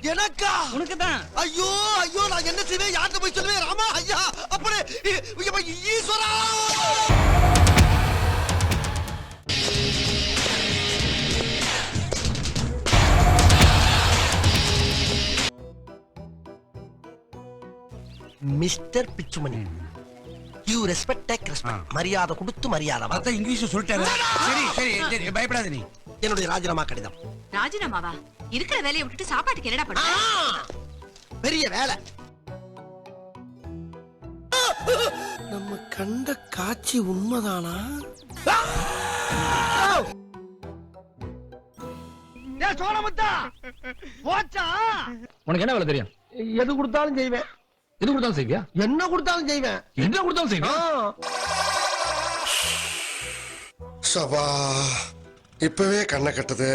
எனக்கா? உனக்கு தான். ஐயோ ஐயோ, நான் என்ன செய்வேன்? யார்கிட்ட போய் சொல்லுவேன்? ராமா ஐயா, அப்படி ஈஸ்வரா! Mister Pichumani, you respect take respect. மரியாதை கொடுத்து மரியாதை. அதான் இங்கிலீஷ்ல சொல்லிட்டாரு. சரி சரி பயப்படாத நீ. என்னுடைய ராஜினாமா கடிதம். ராஜினாமாவா? இருக்கிற வேலையை விட்டுட்டு சாப்பாட்டுக்கு என்னடா பண்ண? பெரிய வேலை. நம்ம கண்ட காட்சி உண்மைதானா? சோழமுத்தா போச்சா? உனக்கு என்ன வேலை தெரியும்? எது கொடுத்தாலும் செய்வேன். எது கொடுத்தாலும் செய்வியா? என்ன கொடுத்தாலும் செய்வேன். என்ன கொடுத்தாலும் செய்வியா? சபா, இப்பவே கண்ணை கட்டுது.